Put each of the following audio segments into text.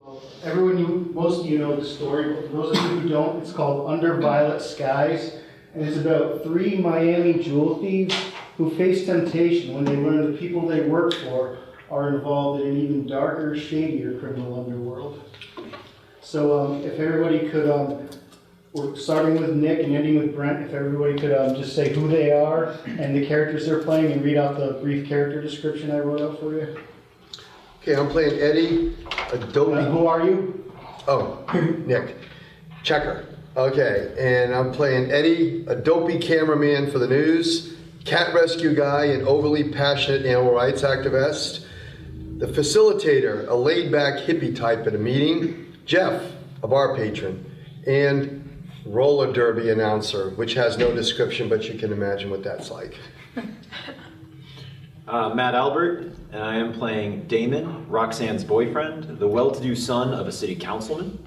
Most of you know the story, but for those of you who don't, it's called Under Violet Skies, and it's about 3 Miami jewel thieves who face temptation when they learn the people they work for are involved in an even darker, shadier criminal underworld. So if everybody could, we're starting with Nick and ending with Brent, if everybody could just say who they are and the characters they're playing and read out the brief character description I wrote out for you. Okay, I'm playing Eddie, a dopey... Who are you? Oh, Nick. Checker. Okay, and I'm playing Eddie, a dopey cameraman for the news, cat rescue guy, an overly passionate animal rights activist, the facilitator, a laid-back hippie type at a meeting, Jeff, a bar patron, and roller derby announcer, which has no description, but you can imagine what that's like. Matt Albert, and I am playing Damon, Roxanne's boyfriend, the well-to-do son of a city councilman,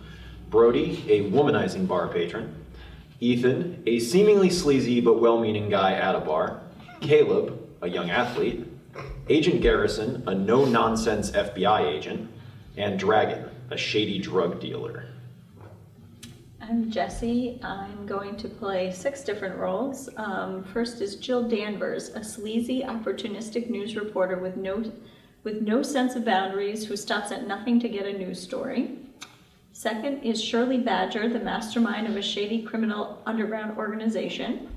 Brody, a womanizing bar patron, Ethan, a seemingly sleazy but well-meaning guy at a bar, Caleb, a young athlete, Agent Garrison, a no-nonsense FBI agent, and Dragon, a shady drug dealer. I'm Jessie. I'm going to play 6 different roles. First is Jill Danvers, a sleazy, opportunistic news reporter with no sense of boundaries who stops at nothing to get a news story. Second is Shirley Badger, the mastermind of a shady criminal underground organization.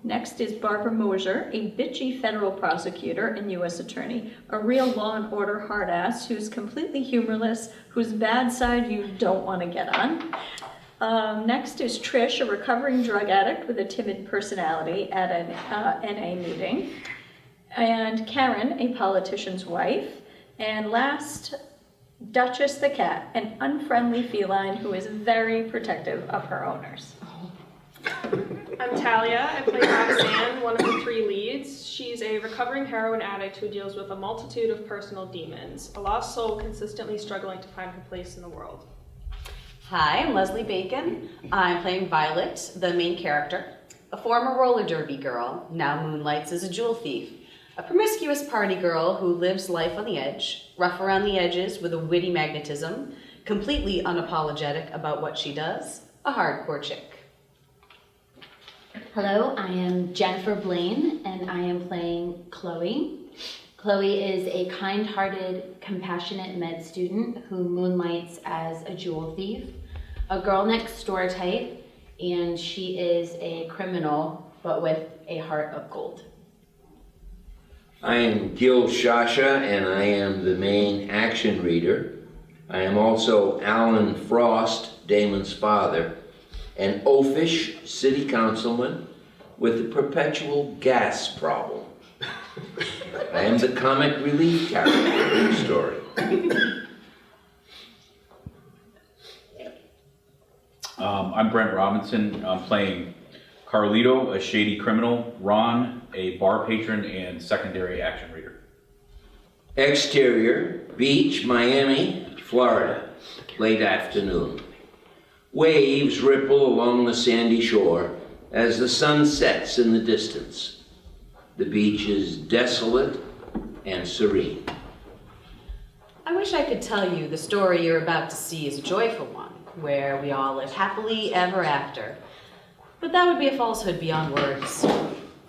Next is Barbara Mosier, a bitchy federal prosecutor and U.S. attorney, a real law and order hardass who's completely humorless, whose bad side you don't want to get on. Next is Trish, a recovering drug addict with a timid personality at an NA meeting. And Karen, a politician's wife. And last, Duchess the cat, an unfriendly feline who is very protective of her owners. I'm Talia. I play Roxanne, one of the 3 leads. She's a recovering heroin addict who deals with a multitude of personal demons, a lost soul consistently struggling to find her place in the world. Hi, I'm Leslie Bacon. I'm playing Violet, the main character, a former roller derby girl, now moonlights as a jewel thief, a promiscuous party girl who lives life on the edge, rough around the edges with a witty magnetism, completely unapologetic about what she does, a hardcore chick. Hello, I am Jennifer Blaine, and I am playing Chloe. Chloe is a kind-hearted, compassionate med student who moonlights as a jewel thief, a girl next door type, and she is a criminal, but with a heart of gold. I am Gil Shasha, and I am the main action reader. I am also Alan Frost, Damon's father, an oafish city councilman with a perpetual gas problem. I am the comic relief character in the story. I'm Brent Robinson. I'm playing Carlito, a shady criminal, Ron, a bar patron and secondary action reader. Exterior, beach, Miami, Florida, late afternoon. Waves ripple along the sandy shore as the sun sets in the distance. The beach is desolate and serene. I wish I could tell you the story you're about to see is a joyful one, where we all live happily ever after. But that would be a falsehood beyond words.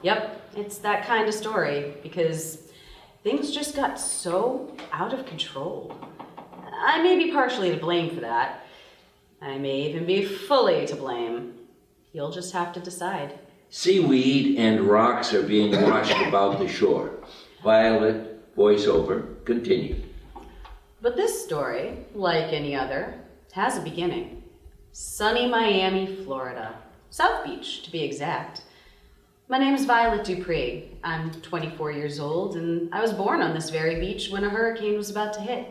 Yep, it's that kind of story, because things just got so out of control. I may be partially to blame for that. I may even be fully to blame. You'll just have to decide. Seaweed and rocks are being washed about the shore. Violet, voiceover, continued. But this story, like any other, has a beginning. Sunny Miami, Florida. South Beach, to be exact. My name is Violet Dupree. I'm 24 years old, and I was born on this very beach when a hurricane was about to hit.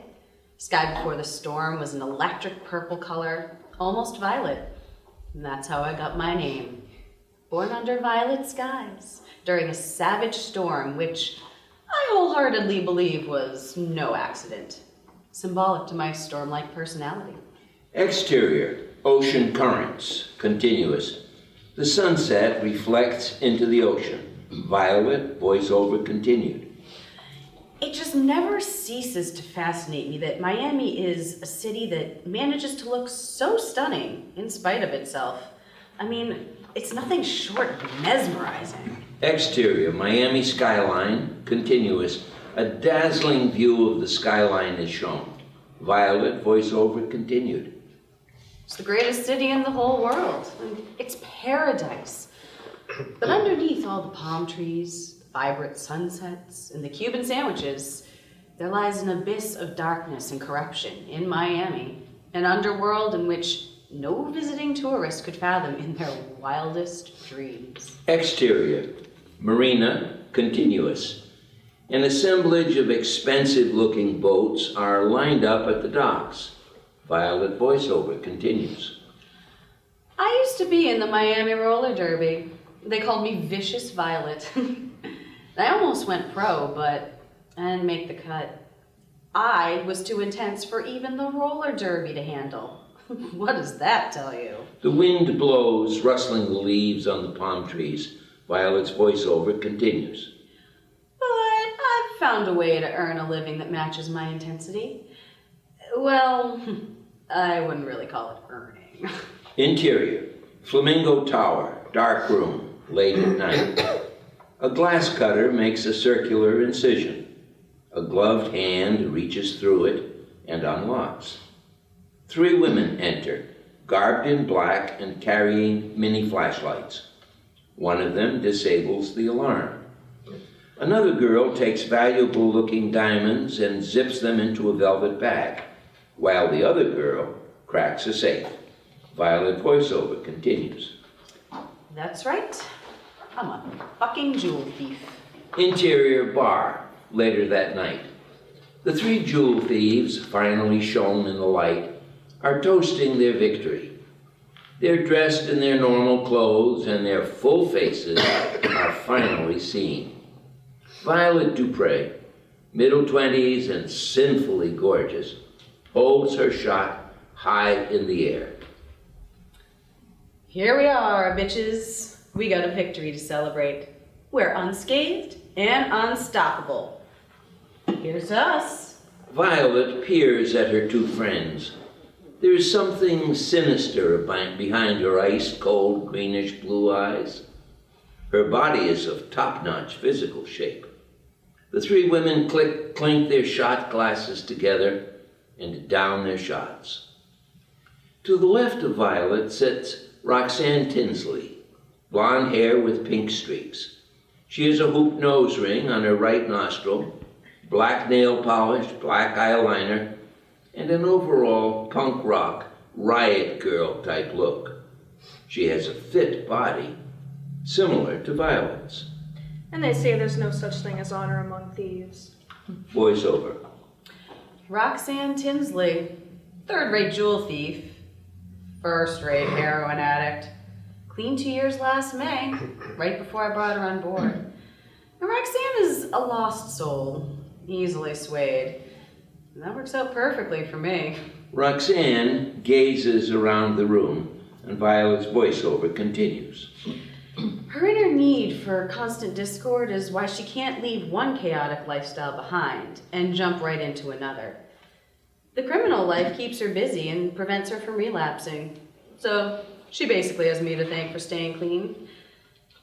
Sky before the storm was an electric purple color, almost violet. And that's how I got my name. Born under violet skies, during a savage storm, which I wholeheartedly believe was no accident. Symbolic to my storm-like personality. Exterior, ocean currents, continuous. The sunset reflects into the ocean. Violet, voiceover, continued. It just never ceases to fascinate me that Miami is a city that manages to look so stunning in spite of itself. I mean, it's nothing short of mesmerizing. Exterior, Miami skyline, continuous. A dazzling view of the skyline is shown. Violet, voiceover continued. It's the greatest city in the whole world. It's paradise. But underneath all the palm trees, the vibrant sunsets, and the Cuban sandwiches, there lies an abyss of darkness and corruption in Miami, an underworld in which no visiting tourist could fathom in their wildest dreams. Exterior, marina, continuous. An assemblage of expensive-looking boats are lined up at the docks. Violet, voiceover continues. I used to be in the Miami roller derby. They called me Vicious Violet. I almost went pro, but I didn't make the cut. I was too intense for even the roller derby to handle. What does that tell you? The wind blows, rustling the leaves on the palm trees. Violet's voiceover continues. But I've found a way to earn a living that matches my intensity. Well, I wouldn't really call it earning. Interior, Flamingo Tower, dark room, late at night. A glass cutter makes a circular incision. A gloved hand reaches through it and unlocks. 3 women enter, garbed in black and carrying mini flashlights. One of them disables the alarm. Another girl takes valuable-looking diamonds and zips them into a velvet bag, while the other girl cracks a safe. Violet voiceover continues. That's right. I'm a fucking jewel thief. Interior bar, later that night. The 3 jewel thieves, finally shown in the light, are toasting their victory. They're dressed in their normal clothes and their full faces are finally seen. Violet Dupre, middle 20s and sinfully gorgeous, holds her shot high in the air. Here we are, bitches. We got a victory to celebrate. We're unscathed and unstoppable. Here's to us. Violet peers at her 2 friends. There is something sinister behind her ice-cold, greenish-blue eyes. Her body is of top-notch physical shape. The 3 women clink their shot glasses together and down their shots. To the left of Violet sits Roxanne Tinsley, blonde hair with pink streaks. She has a hoop nose ring on her right nostril, black nail polish, black eyeliner, and an overall punk rock, riot girl type look. She has a fit body, similar to Violet's. And they say there's no such thing as honor among thieves. Voiceover. Roxanne Tinsley, third-rate jewel thief, first-rate heroin addict, clean 2 years last May, right before I brought her on board. And Roxanne is a lost soul, easily swayed. And that works out perfectly for me. Roxanne gazes around the room, and Violet's voiceover continues. Her inner need for constant discord is why she can't leave one chaotic lifestyle behind and jump right into another. The criminal life keeps her busy and prevents her from relapsing. So she basically has me to thank for staying clean.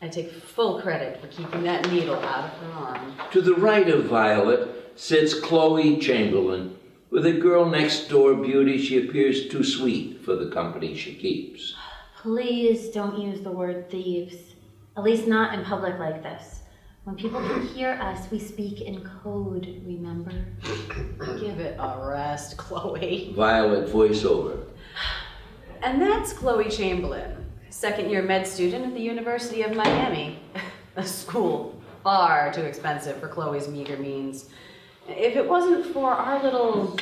I take full credit for keeping that needle out of her arm. To the right of Violet sits Chloe Chamberlain. With a girl next door beauty, she appears too sweet for the company she keeps. Please don't use the word thieves. At least not in public like this. When people can hear us, we speak in code, remember? Give it a rest, Chloe. Violet voiceover. And that's Chloe Chamberlain, second-year med student at the University of Miami. A school far too expensive for Chloe's meager means. If it wasn't for our little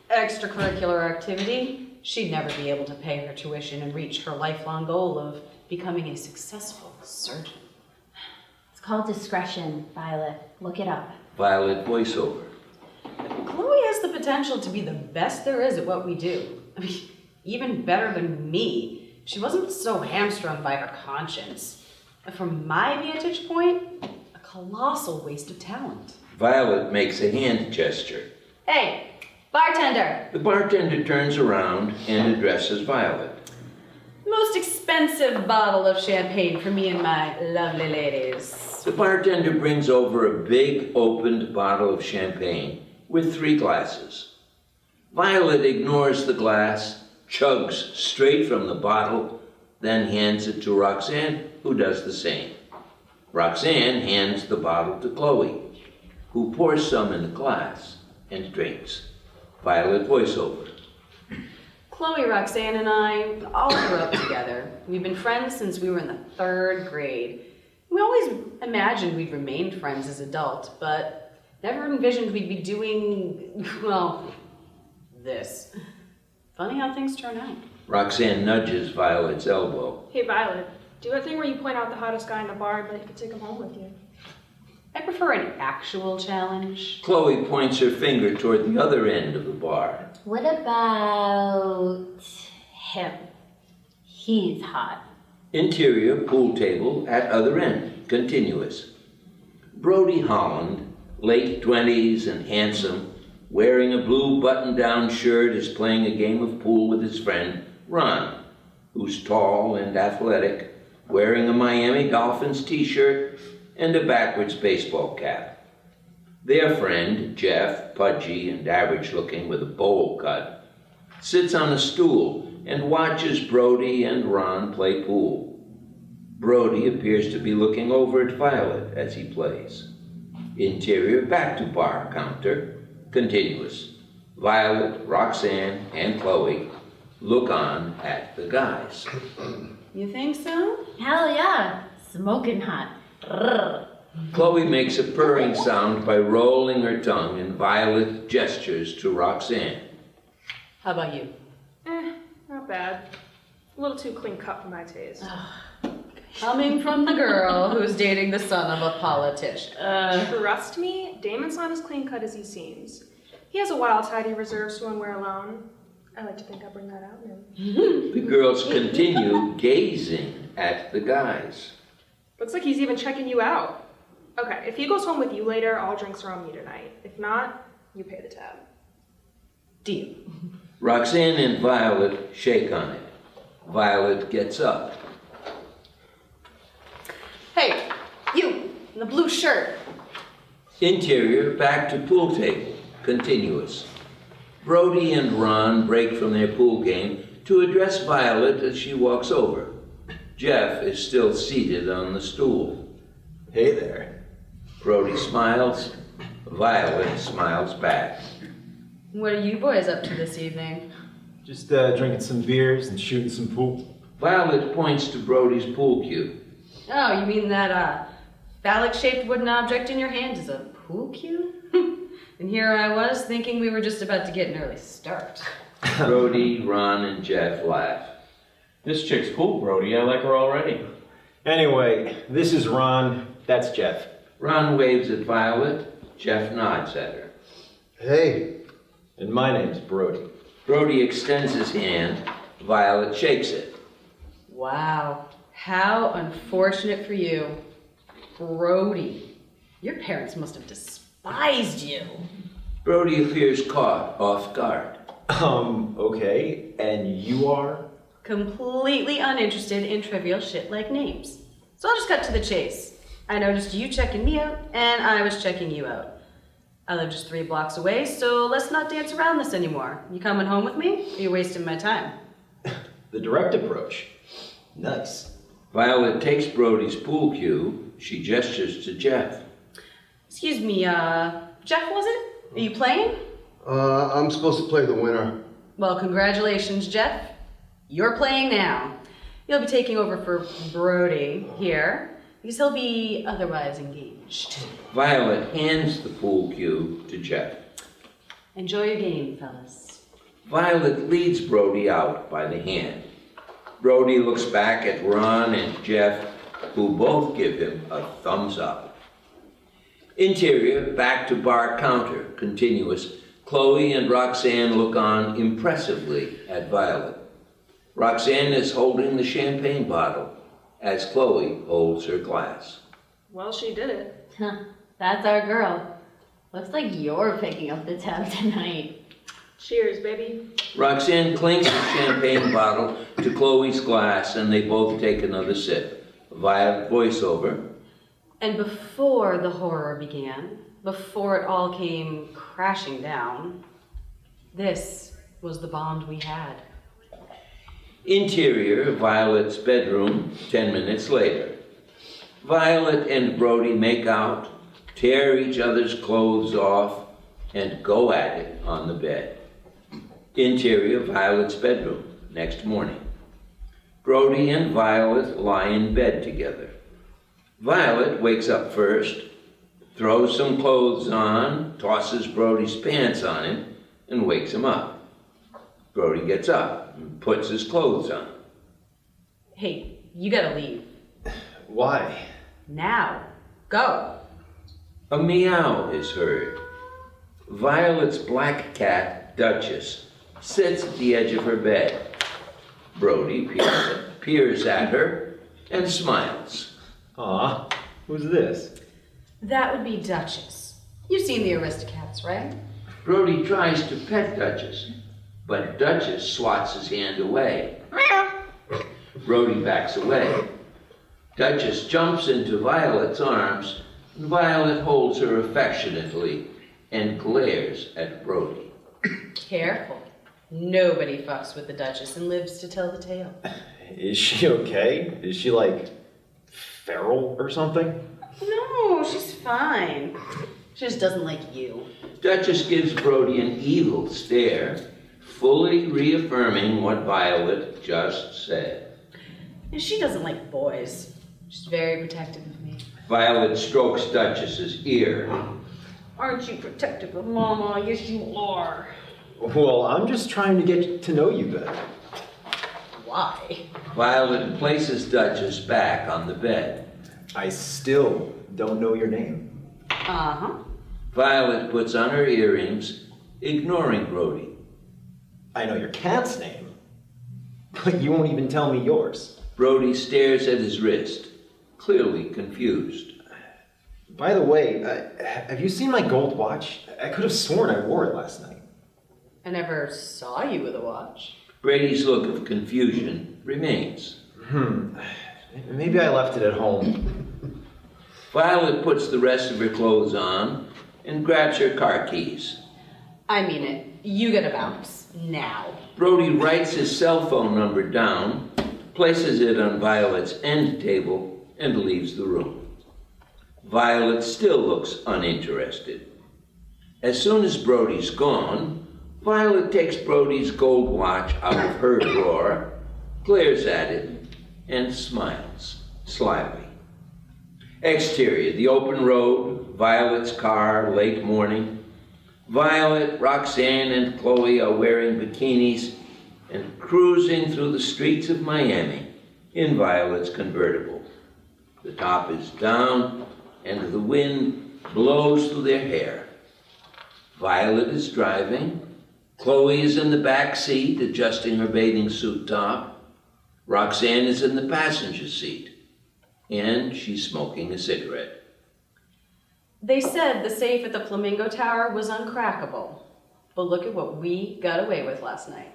extracurricular activity, she'd never be able to pay her tuition and reach her lifelong goal of becoming a successful surgeon. It's called discretion, Violet. Look it up. Violet voiceover. Chloe has the potential to be the best there is at what we do. I mean, even better than me. She wasn't so hamstrung by her conscience. From my vantage point, a colossal waste of talent. Violet makes a hand gesture. Hey, bartender! The bartender turns around and addresses Violet. Most expensive bottle of champagne for me and my lovely ladies. The bartender brings over a big opened bottle of champagne with 3 glasses. Violet ignores the glass, chugs straight from the bottle, then hands it to Roxanne, who does the same. Roxanne hands the bottle to Chloe, who pours some in a glass and drinks. Violet voiceover. Chloe, Roxanne, and I all grew up together. We've been friends since we were in the 3rd grade. We always imagined we'd remain friends as adults, but never envisioned we'd be doing, well, this. Funny how things turn out. Roxanne nudges Violet's elbow. Hey, Violet, do a thing where you point out the hottest guy in the bar, but you can take him home with you. I prefer an actual challenge. Chloe points her finger toward the other end of the bar. What about him? He's hot. Interior pool table at other end, continuous. Brody Holland, late 20s and handsome, wearing a blue button-down shirt, is playing a game of pool with his friend, Ron, who's tall and athletic, wearing a Miami Dolphins t-shirt and a backwards baseball cap. Their friend, Jeff, pudgy and average-looking with a bowl cut, sits on a stool and watches Brody and Ron play pool. Brody appears to be looking over at Violet as he plays. Interior back to bar counter, continuous. Violet, Roxanne, and Chloe look on at the guys. You think so? Hell yeah, smoking hot. Brrr. Chloe makes a purring sound by rolling her tongue, and Violet gestures to Roxanne. How about you? Not bad. A little too clean cut for my taste. Coming from the girl who's dating the son of a politician. Trust me, Damon's not as clean cut as he seems. He has a wild side he reserves to when we're alone. I like to think I bring that out in him. The girls continue gazing at the guys. Looks like he's even checking you out. Okay, if he goes home with you later, all drinks are on me tonight. If not, you pay the tab. Deal. Roxanne and Violet shake on it. Violet gets up. Hey, you, in the blue shirt. Interior back to pool table, continuous. Brody and Ron break from their pool game to address Violet as she walks over. Jeff is still seated on the stool. Hey there. Brody smiles. Violet smiles back. What are you boys up to this evening? Just drinking some beers and shooting some pool. Violet points to Brody's pool cue. Oh, you mean that phallic-shaped wooden object in your hand is a pool cue? And here I was thinking we were just about to get an early start. Brody, Ron, and Jeff laugh. This chick's cool, Brody. I like her already. Anyway, this is Ron. That's Jeff. Ron waves at Violet. Jeff nods at her. Hey, And my name's Brody. Brody extends his hand. Violet shakes it. Wow, how unfortunate for you. Brody, your parents must have despised you. Brody appears caught off guard. Okay. And you are? Completely uninterested in trivial shit like names. So I'll just cut to the chase. I noticed you checking me out, and I was checking you out. I live just 3 blocks away, so let's not dance around this anymore. You coming home with me? Or you wasting my time? The direct approach. Nice. Violet takes Brody's pool cue. She gestures to Jeff. Excuse me, Jeff, was it? Are you playing? I'm supposed to play the winner. Well, congratulations, Jeff. You're playing now. You'll be taking over for Brody here, because he'll be otherwise engaged. Violet hands the pool cue to Jeff. Enjoy your game, fellas. Violet leads Brody out by the hand. Brody looks back at Ron and Jeff, who both give him a thumbs up. Interior, back to bar counter, continuous. Chloe and Roxanne look on impressively at Violet. Roxanne is holding the champagne bottle as Chloe holds her glass. Well, she did it. That's our girl. Looks like you're picking up the tab tonight. Cheers, baby. Roxanne clinks the champagne bottle to Chloe's glass and they both take another sip. Violet voiceover. And before the horror began, before it all came crashing down, this was the bond we had. Interior, Violet's bedroom, 10 minutes later. Violet and Brody make out, tear each other's clothes off, and go at it on the bed. Interior, Violet's bedroom, next morning. Brody and Violet lie in bed together. Violet wakes up first, throws some clothes on, tosses Brody's pants on him, and wakes him up. Brody gets up and puts his clothes on. Hey, you gotta leave. Why? Now. Go. A meow is heard. Violet's black cat, Duchess, sits at the edge of her bed. Brody peers at her and smiles. Aw, who's this? That would be Duchess. You've seen the Aristocats, right? Brody tries to pet Duchess, but Duchess swats his hand away. Brody backs away. Duchess jumps into Violet's arms, and Violet holds her affectionately and glares at Brody. Careful. Nobody fucks with the Duchess and lives to tell the tale. Is she okay? Is she like feral or something? No, she's fine. She just doesn't like you. Duchess gives Brody an evil stare, fully reaffirming what Violet just said. And she doesn't like boys. She's very protective of me. Violet strokes Duchess's ear. Aren't you protective of Mama? Yes, you are. Well, I'm just trying to get to know you better. Why? Violet places Duchess back on the bed. I still don't know your name. Uh-huh. Violet puts on her earrings, ignoring Brody. I know your cat's name, but you won't even tell me yours. Brody stares at his wrist, clearly confused. By the way, have you seen my gold watch? I could have sworn I wore it last night. I never saw you with a watch. Brady's look of confusion remains. Maybe I left it at home. Violet puts the rest of her clothes on and grabs her car keys. I mean it. You gotta bounce. Now. Brody writes his cell phone number down, places it on Violet's end table, and leaves the room. Violet still looks uninterested. As soon as Brody's gone, Violet takes Brody's gold watch out of her drawer, glares at it, and smiles slyly. Exterior, the open road, Violet's car, late morning. Violet, Roxanne, and Chloe are wearing bikinis and cruising through the streets of Miami in Violet's convertible. The top is down, and the wind blows through their hair. Violet is driving. Chloe is in the back seat, adjusting her bathing suit top. Roxanne is in the passenger seat, and she's smoking a cigarette. They said the safe at the Flamingo Tower was uncrackable. But look at what we got away with last night.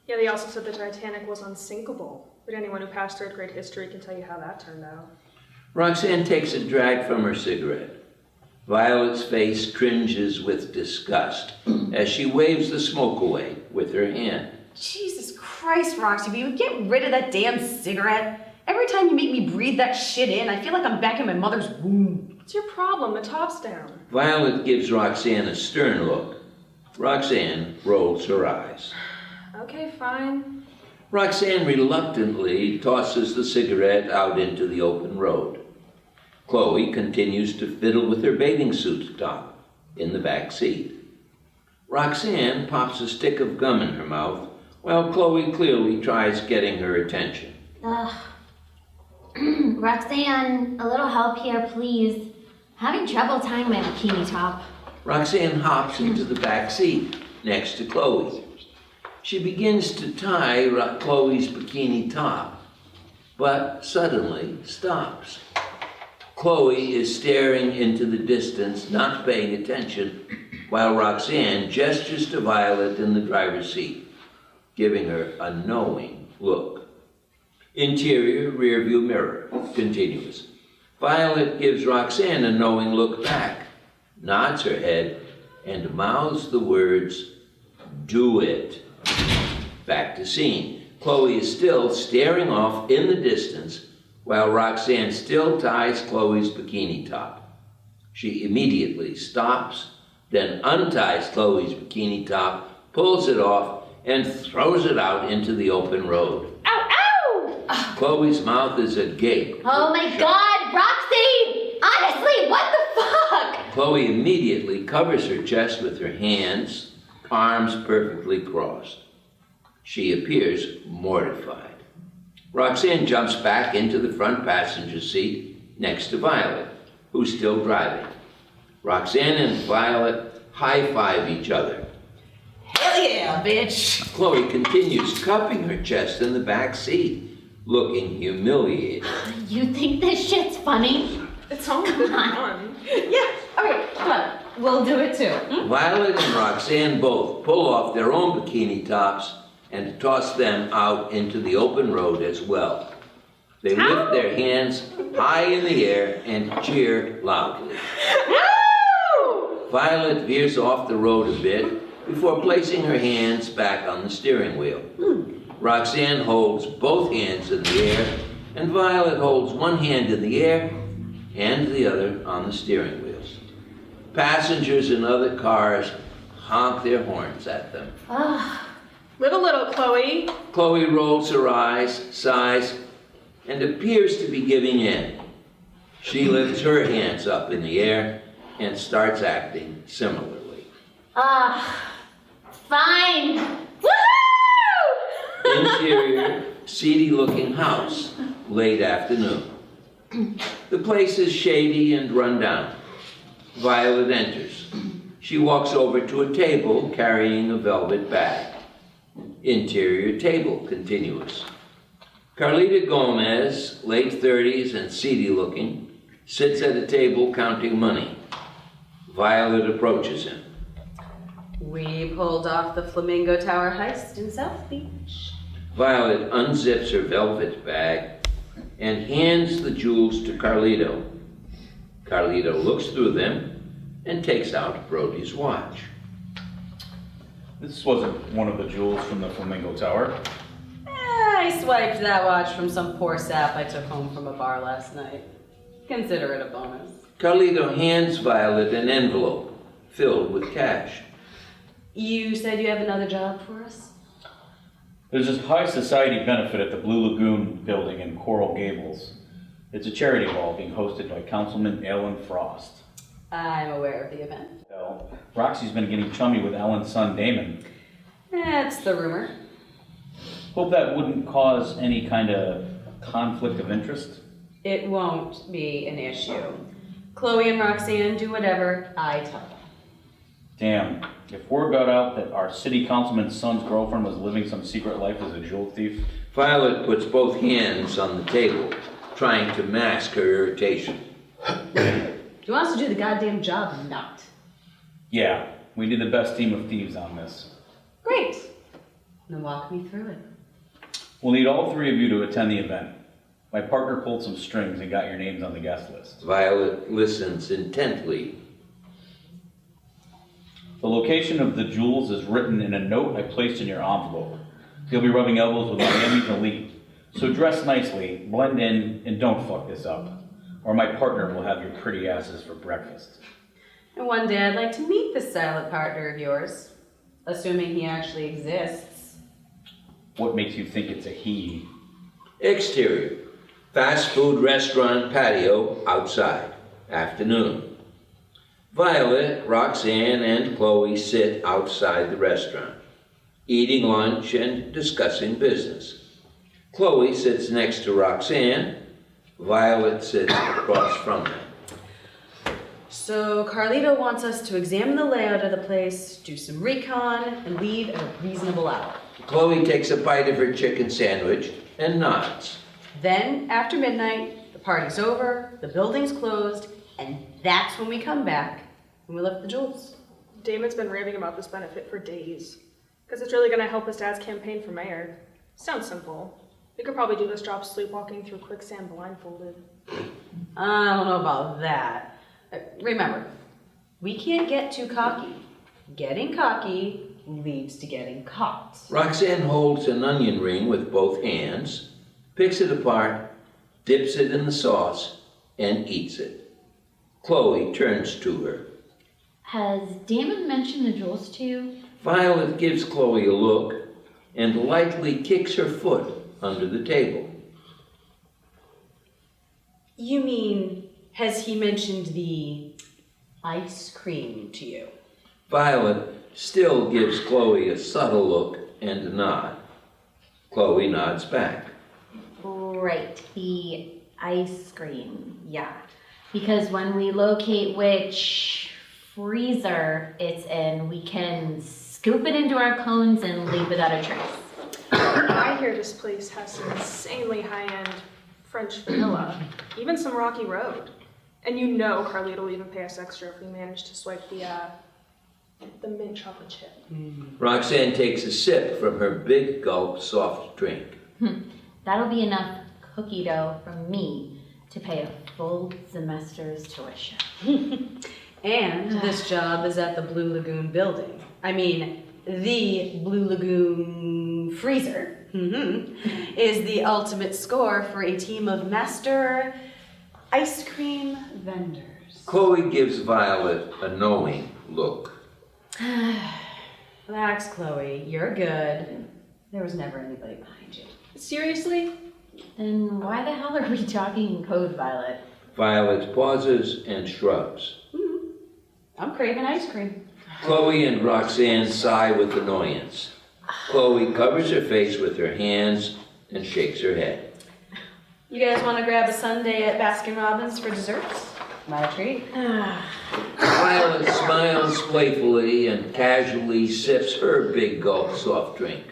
Yeah, they also said the Titanic was unsinkable. But anyone who passed third grade history can tell you how that turned out. Roxanne takes a drag from her cigarette. Violet's face cringes with disgust as she waves the smoke away with her hand. Jesus Christ, Roxy, will you get rid of that damn cigarette? Every time you make me breathe that shit in, I feel like I'm back in my mother's womb. What's your problem? The top's down. Violet gives Roxanne a stern look. Roxanne rolls her eyes. Okay, fine. Roxanne reluctantly tosses the cigarette out into the open road. Chloe continues to fiddle with her bathing suit top in the back seat. Roxanne pops a stick of gum in her mouth while Chloe clearly tries getting her attention. Roxanne, a little help here, please. Having trouble tying my bikini top. Roxanne hops into the back seat next to Chloe. She begins to tie Chloe's bikini top, but suddenly stops. Chloe is staring into the distance, not paying attention, while Roxanne gestures to Violet in the driver's seat, giving her a knowing look. Interior rearview mirror, continuous. Violet gives Roxanne a knowing look back, nods her head, and mouths the words, "Do it." Back to scene. Chloe is still staring off in the distance while Roxanne still ties Chloe's bikini top. She immediately stops, then unties Chloe's bikini top, pulls it off, and throws it out into the open road. Ow, ow! Chloe's mouth is agape. Oh my God, Roxy! Honestly, what the fuck? Chloe immediately covers her chest with her hands, arms perfectly crossed. She appears mortified. Roxanne jumps back into the front passenger seat next to Violet, who's still driving. Roxanne and Violet high-five each other. Hell yeah, bitch! Chloe continues cupping her chest in the back seat, looking humiliated. You think this shit's funny? It's all good fun. Yeah, alright, come on. We'll do it too. Violet and Roxanne both pull off their own bikini tops and toss them out into the open road as well. They lift their hands high in the air and cheer loudly. Violet veers off the road a bit before placing her hands back on the steering wheel. Roxanne holds both hands in the air, and Violet holds one hand in the air and the other on the steering wheels. Passengers in other cars honk their horns at them. Live a little, Chloe. Chloe rolls her eyes, sighs, and appears to be giving in. She lifts her hands up in the air and starts acting similarly. Fine. Woohoo! Interior, seedy-looking house, late afternoon. The place is shady and run down. Violet enters. She walks over to a table carrying a velvet bag. Interior table, continuous. Carlita Gomez, late 30s and seedy-looking, sits at a table counting money. Violet approaches him. We pulled off the Flamingo Tower heist in South Beach. Violet unzips her velvet bag and hands the jewels to Carlito. Carlito looks through them and takes out Brody's watch. This wasn't one of the jewels from the Flamingo Tower. I swiped that watch from some poor sap I took home from a bar last night. Consider it a bonus. Carlito hands Violet an envelope filled with cash. You said you have another job for us? There's a high society benefit at the Blue Lagoon building in Coral Gables. It's a charity ball being hosted by Councilman Alan Frost. I'm aware of the event. Well, Roxy's been getting chummy with Alan's son Damon. That's the rumor. Hope that wouldn't cause any kind of conflict of interest. It won't be an issue. Chloe and Roxanne do whatever I tell them. Damn, if word got out that our city councilman's son's girlfriend was living some secret life as a jewel thief. Violet puts both hands on the table, trying to mask her irritation. Do you want us to do the goddamn job or not? Yeah, we need the best team of thieves on this. Great. Then walk me through it. We'll need all three of you to attend the event. My partner pulled some strings and got your names on the guest list. Violet listens intently. The location of the jewels is written in a note I placed in your envelope. You'll be rubbing elbows with Miami's elite. So dress nicely, blend in, and don't fuck this up. Or my partner will have your pretty asses for breakfast. And one day I'd like to meet this silent partner of yours. Assuming he actually exists. What makes you think it's a he? Exterior, fast food restaurant patio outside, afternoon. Violet, Roxanne, and Chloe sit outside the restaurant, eating lunch and discussing business. Chloe sits next to Roxanne. Violet sits across from them. So Carlito wants us to examine the layout of the place, do some recon, and leave at a reasonable hour. Chloe takes a bite of her chicken sandwich and nods. Then, after midnight, the party's over, the building's closed, and that's when we come back and we lift the jewels. Damon's been raving about this benefit for days. Because it's really gonna help his dad's campaign for mayor. Sounds simple. We could probably do this job sleepwalking through quicksand blindfolded. I don't know about that. Remember, we can't get too cocky. Getting cocky leads to getting caught. Roxanne holds an onion ring with both hands, picks it apart, dips it in the sauce, and eats it. Chloe turns to her. Has Damon mentioned the jewels to you? Violet gives Chloe a look and lightly kicks her foot under the table. You mean, has he mentioned the ice cream to you? Violet still gives Chloe a subtle look and a nod. Chloe nods back. Right, the ice cream, yeah. Because when we locate which freezer it's in, we can scoop it into our cones and leave without a trace. I hear this place has some insanely high-end French vanilla, even some Rocky Road. And you know Carlita will even pay us extra if we manage to swipe the mint chocolate chip. Roxanne takes a sip from her big gulp soft drink. That'll be enough cookie dough from me to pay a full semester's tuition. And this job is at the Blue Lagoon building. I mean, the Blue Lagoon freezer is the ultimate score for a team of master ice cream vendors. Chloe gives Violet a knowing look. Relax, Chloe. You're good. There was never anybody behind you. Seriously? Then why the hell are we talking in code, Violet? Violet pauses and shrugs. I'm craving ice cream. Chloe and Roxanne sigh with annoyance. Chloe covers her face with her hands and shakes her head. You guys want to grab a sundae at Baskin Robbins for desserts? My treat. Violet smiles playfully and casually sips her big gulp soft drink.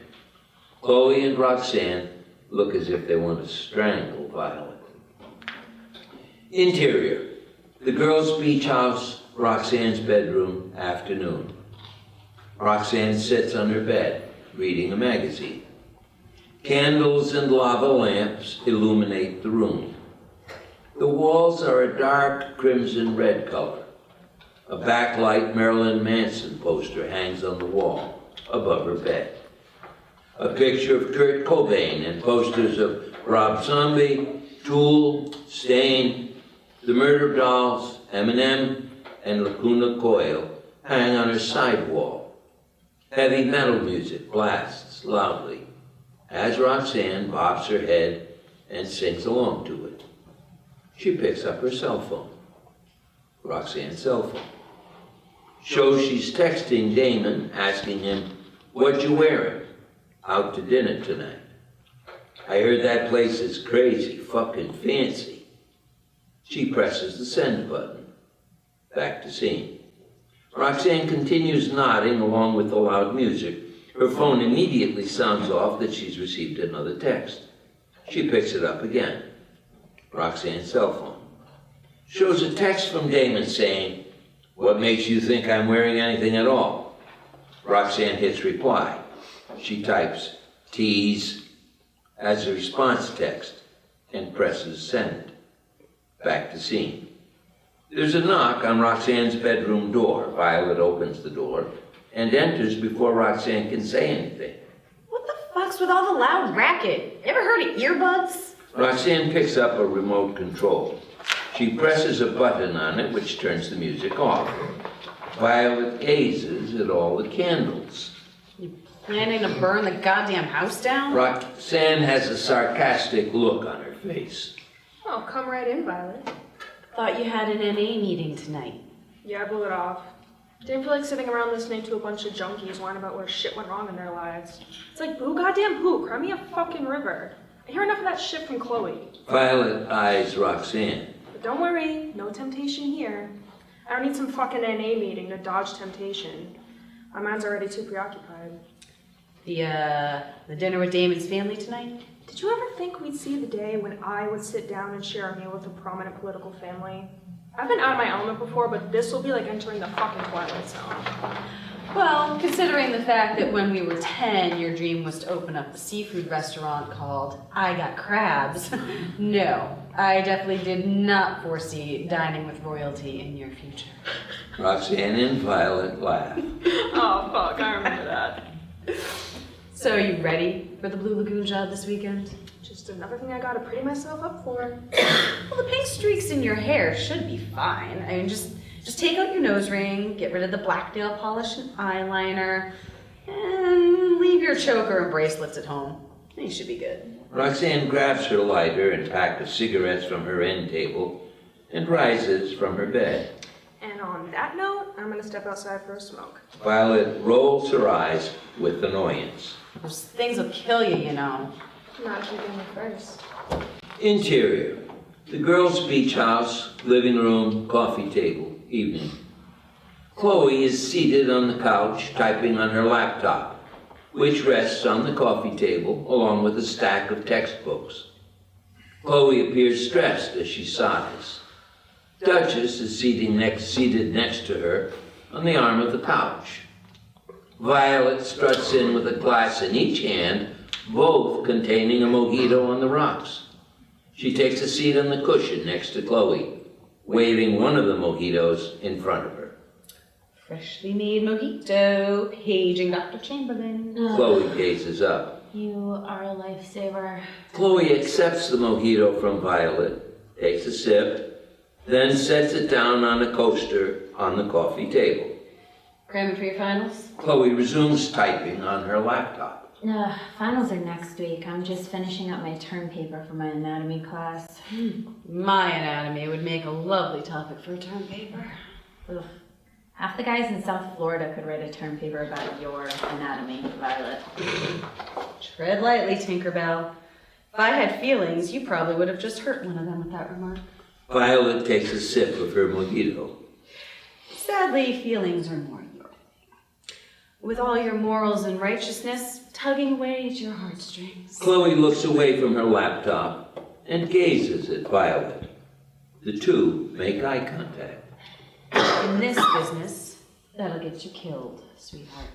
Chloe and Roxanne look as if they want to strangle Violet. Interior. The girls' beach house, Roxanne's bedroom, afternoon. Roxanne sits on her bed, reading a magazine. Candles and lava lamps illuminate the room. The walls are a dark crimson red color. A backlight Marilyn Manson poster hangs on the wall above her bed. A picture of Kurt Cobain and posters of Rob Zombie, Tool, Stain, The Murder Dolls, Eminem, and Lacuna Coil hang on her side wall. Heavy metal music blasts loudly as Roxanne bobs her head and sings along to it. She picks up her cell phone. Roxanne's cell phone. Shows she's texting Damon, asking him, "What you wearing? Out to dinner tonight. I heard that place is crazy fucking fancy." She presses the send button. Back to scene. Roxanne continues nodding along with the loud music. Her phone immediately sounds off that she's received another text. She picks it up again. Roxanne's cell phone. Shows a text from Damon saying, "What makes you think I'm wearing anything at all?" Roxanne hits reply. She types tease as a response text and presses send. Back to scene. There's a knock on Roxanne's bedroom door. Violet opens the door and enters before Roxanne can say anything. What the fuck's with all the loud racket? Ever heard of earbuds? Roxanne picks up a remote control. She presses a button on it which turns the music off. Violet gazes at all the candles. Planning to burn the goddamn house down? Roxanne has a sarcastic look on her face. Oh, come right in, Violet. Thought you had an NA meeting tonight. Yeah, I blew it off. Didn't feel like sitting around listening to a bunch of junkies whine about where shit went wrong in their lives. It's like, who goddamn who? Cry me a fucking river. I hear enough of that shit from Chloe. Violet eyes Roxanne. But don't worry, no temptation here. I don't need some fucking NA meeting to dodge temptation. My mind's already too preoccupied. The dinner with Damon's family tonight? Did you ever think we'd see the day when I would sit down and share a meal with a prominent political family? I've been out of my element before, but this will be like entering the fucking Twilight Zone. Well, considering the fact that when we were 10, your dream was to open up a seafood restaurant called I Got Crabs, no, I definitely did not foresee dining with royalty in your future. Roxanne and Violet laugh. Oh, fuck, I remember that. So are you ready for the Blue Lagoon job this weekend? Just another thing I gotta pretty myself up for. Well, the pink streaks in your hair should be fine. I mean, just take out your nose ring, get rid of the black nail polish and eyeliner, and leave your choker and bracelets at home. And you should be good. Roxanne grabs her lighter and pack of cigarettes from her end table and rises from her bed. And on that note, I'm gonna step outside for a smoke. Violet rolls her eyes with annoyance. Those things will kill you, you know. Not if you do me first. Interior. The girls' beach house, living room, coffee table, evening. Chloe is seated on the couch typing on her laptop, which rests on the coffee table along with a stack of textbooks. Chloe appears stressed as she sighs. Duchess is seated next to her on the arm of the couch. Violet struts in with a glass in each hand, both containing a mojito on the rocks. She takes a seat on the cushion next to Chloe, waving one of the mojitos in front of her. Freshly made mojito, paging Dr. Chamberlain. Chloe gazes up. You are a lifesaver. Chloe accepts the mojito from Violet, takes a sip, then sets it down on a coaster on the coffee table. Cramming for your finals? Chloe resumes typing on her laptop. Finals are next week. I'm just finishing up my term paper for my anatomy class. My anatomy would make a lovely topic for a term paper. Ugh. Half the guys in South Florida could write a term paper about your anatomy, Violet. Tread lightly, Tinkerbell. If I had feelings, you probably would have just hurt one of them with that remark. Violet takes a sip of her mojito. Sadly, feelings are more your thing. With all your morals and righteousness tugging away at your heartstrings. Chloe looks away from her laptop and gazes at Violet. The two make eye contact. In this business, that'll get you killed, sweetheart.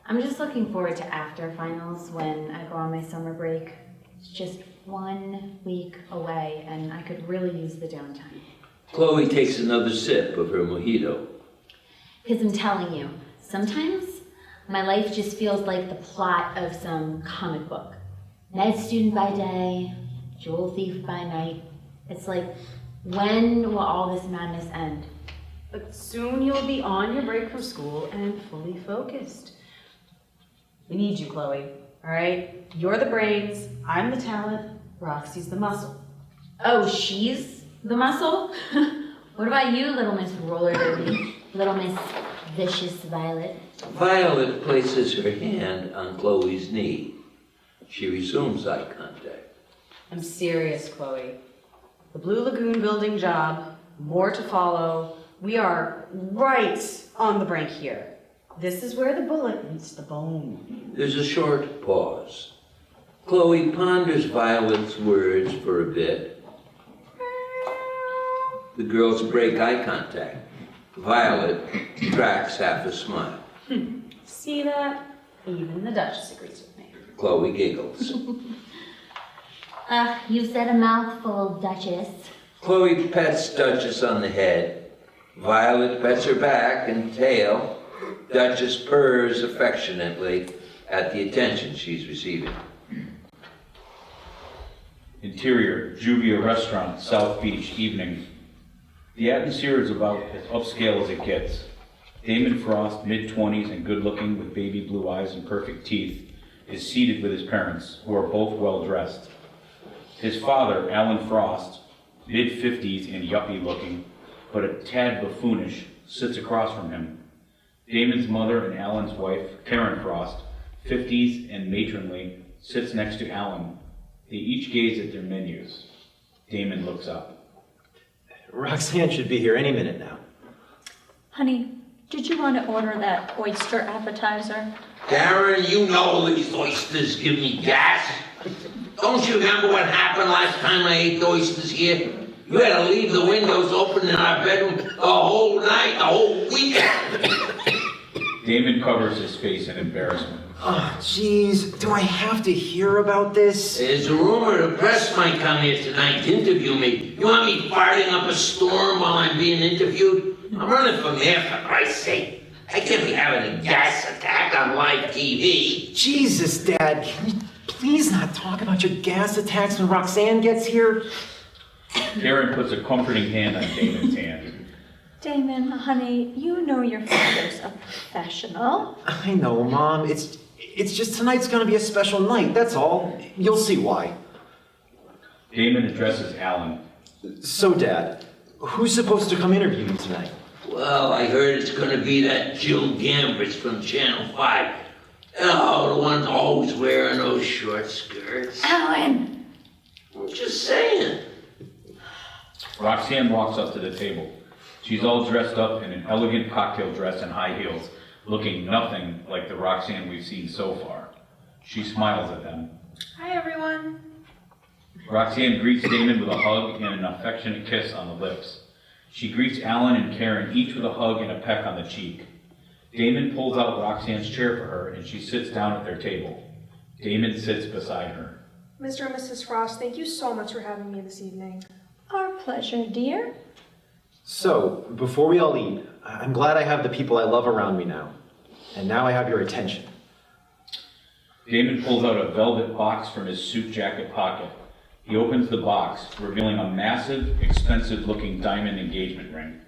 I'm just looking forward to after finals when I go on my summer break. It's just 1 week away and I could really use the downtime. Chloe takes another sip of her mojito. Because I'm telling you, sometimes my life just feels like the plot of some comic book. Med student by day, jewel thief by night. It's like, when will all this madness end? But soon you'll be on your break from school and fully focused. We need you, Chloe, all right? You're the brains, I'm the talent, Roxy's the muscle. Oh, she's the muscle? What about you, little Miss Roller Derby? Little Miss Vicious Violet? Violet places her hand on Chloe's knee. She resumes eye contact. I'm serious, Chloe. The Blue Lagoon building job, more to follow. We are right on the brink here. This is where the bullet meets the bone. There's a short pause. Chloe ponders Violet's words for a bit. The girls break eye contact. Violet cracks half a smile. See that? Even the Duchess agrees with me. Chloe giggles. You said a mouthful, Duchess. Chloe pets Duchess on the head. Violet pets her back and tail. Duchess purrs affectionately at the attention she's receiving. Interior, Juvia Restaurant, South Beach, evening. The atmosphere is about as upscale as it gets. Damon Frost, mid-20s and good-looking with baby blue eyes and perfect teeth, is seated with his parents, who are both well-dressed. His father, Alan Frost, mid-50s and yuppie-looking, but a tad buffoonish, sits across from him. Damon's mother and Alan's wife, Karen Frost, 50s and matronly, sits next to Alan. They each gaze at their menus. Damon looks up. Roxanne should be here any minute now. Honey, did you want to order that oyster appetizer? Darren, you know these oysters give me gas. Don't you remember what happened last time I ate the oysters here? You had to leave the windows open in our bedroom the whole night, the whole weekend. Damon covers his face in embarrassment. Oh, jeez, do I have to hear about this? There's a rumor the press might come here tonight to interview me. You want me farting up a storm while I'm being interviewed? I'm running from there, for Christ's sake. I can't be having a gas attack on live TV. Jesus, Dad, can you please not talk about your gas attacks when Roxanne gets here? Karen puts a comforting hand on Damon's hand. Damon, honey, you know your father's a professional. I know, Mom. It's just tonight's gonna be a special night, that's all. You'll see why. Damon addresses Alan. So, Dad, who's supposed to come interview me tonight? Well, I heard it's gonna be that Jill Danvers from Channel 5. Oh, the one always wearing those short skirts. Alan! I'm just saying. Roxanne walks up to the table. She's all dressed up in an elegant cocktail dress and high heels, looking nothing like the Roxanne we've seen so far. She smiles at them. Hi, everyone. Roxanne greets Damon with a hug and an affectionate kiss on the lips. She greets Alan and Karen each with a hug and a peck on the cheek. Damon pulls out Roxanne's chair for her and she sits down at their table. Damon sits beside her. Mr. and Mrs. Frost, thank you so much for having me this evening. Our pleasure, dear. So, before we all eat, I'm glad I have the people I love around me now. And now I have your attention. Damon pulls out a velvet box from his suit jacket pocket. He opens the box, revealing a massive, expensive-looking diamond engagement ring.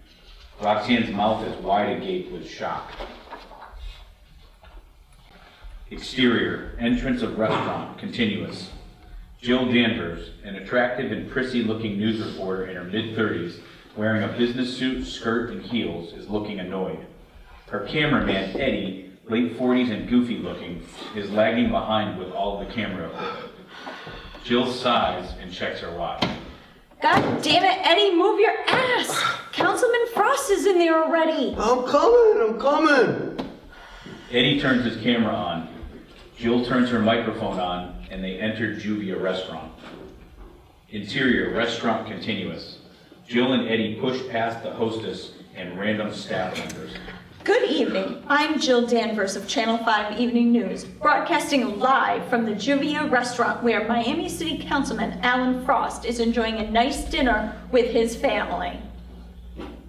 Roxanne's mouth is wide agape with shock. Exterior, entrance of restaurant, continuous. Jill Danvers, an attractive and prissy-looking news reporter in her mid-30s, wearing a business suit, skirt, and heels, is looking annoyed. Her cameraman, Eddie, late 40s and goofy-looking, is lagging behind with all the camera equipment. Jill sighs and checks her watch. God damn it, Eddie, move your ass! Councilman Frost is in there already! I'm coming. Eddie turns his camera on. Jill turns her microphone on, and they enter Juvia Restaurant. Interior, restaurant continuous. Jill and Eddie push past the hostess and random staff members. Good evening. I'm Jill Danvers of Channel 5 Evening News, broadcasting live from the Juvia Restaurant where Miami City Councilman Alan Frost is enjoying a nice dinner with his family.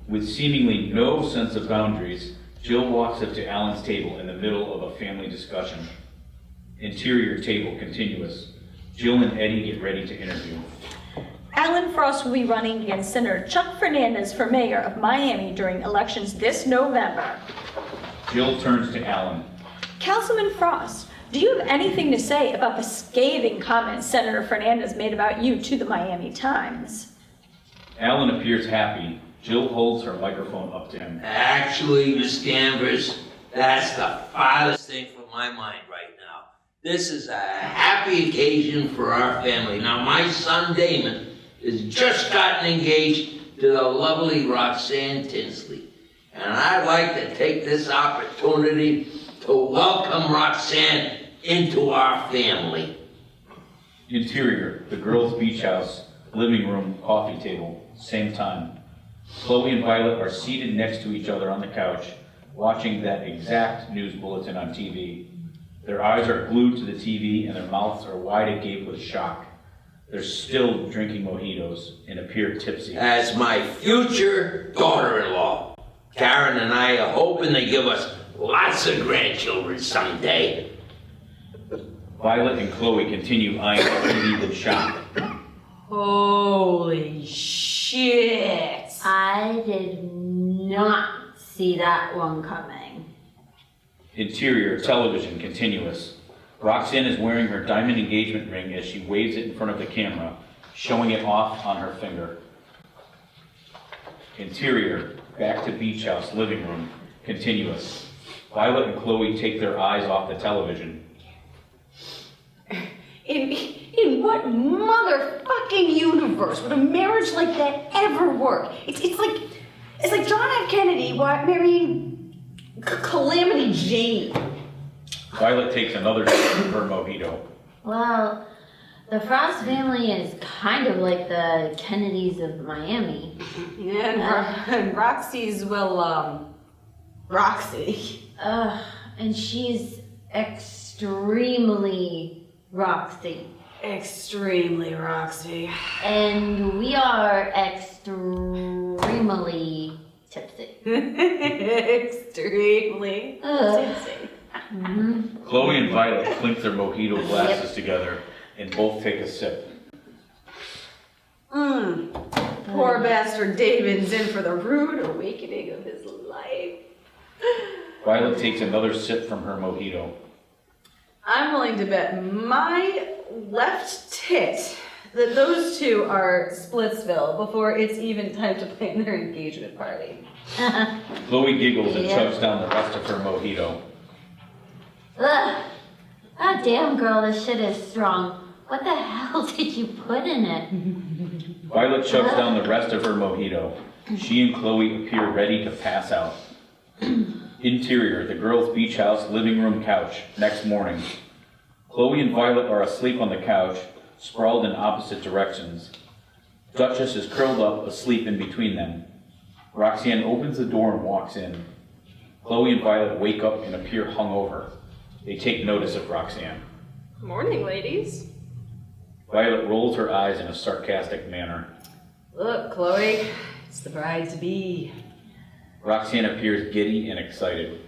With seemingly no sense of boundaries, Jill walks up to Alan's table in the middle of a family discussion. Interior table continuous. Jill and Eddie get ready to interview. Alan Frost will be running against Senator Chuck Fernandez for mayor of Miami during elections this November. Jill turns to Alan. Councilman Frost, do you have anything to say about the scathing comments Senator Fernandez made about you to the Miami Times? Alan appears happy. Jill holds her microphone up to him. Actually, Miss Danvers, that's the farthest thing from my mind right now. This is a happy occasion for our family. Now, my son Damon has just gotten engaged to the lovely Roxanne Tinsley. And I'd like to take this opportunity to welcome Roxanne into our family. Interior, the girls' beach house, living room, coffee table, same time. Chloe and Violet are seated next to each other on the couch, watching that exact news bulletin on TV. Their eyes are glued to the TV and their mouths are wide agape with shock. They're still drinking mojitos and appear tipsy. As my future daughter-in-law, Karen and I are hoping to give us lots of grandchildren someday. Violet and Chloe continue eyeing the TV with shock. Holy shit! I did not see that one coming. Interior, television, continuous. Roxanne is wearing her diamond engagement ring as she waves it in front of the camera, showing it off on her finger. Interior, back to beach house, living room, continuous. Violet and Chloe take their eyes off the television. In what motherfucking universe would a marriage like that ever work? It's like John F. Kennedy marrying Calamity Jane. Violet takes another sip of her mojito. Well, the Frost family is kind of like the Kennedys of Miami. And Roxy's, well, Roxy. And she's extremely Roxy. Extremely Roxy. And we are extremely tipsy. Extremely. Chloe and Violet clink their mojito glasses together and both take a sip. Poor bastard Damon's in for the rude awakening of his life. Violet takes another sip from her mojito. I'm willing to bet my left tit that those two are Splitsville before it's even time to plan their engagement party. Chloe giggles and Yeah. chugs down the rest of her mojito. Ugh. God damn, girl, this shit is strong. What the hell did you put in it? Violet chugs down the rest of her mojito. She and Chloe appear ready to pass out. Interior, the girls' beach house living room couch, next morning. Chloe and Violet are asleep on the couch, sprawled in opposite directions. Duchess is curled up, asleep in between them. Roxanne opens the door and walks in. Chloe and Violet wake up and appear hungover. They take notice of Roxanne. Morning, ladies. Violet rolls her eyes in a sarcastic manner. Look, Chloe, it's the bride-to-be. Roxanne appears giddy and excited.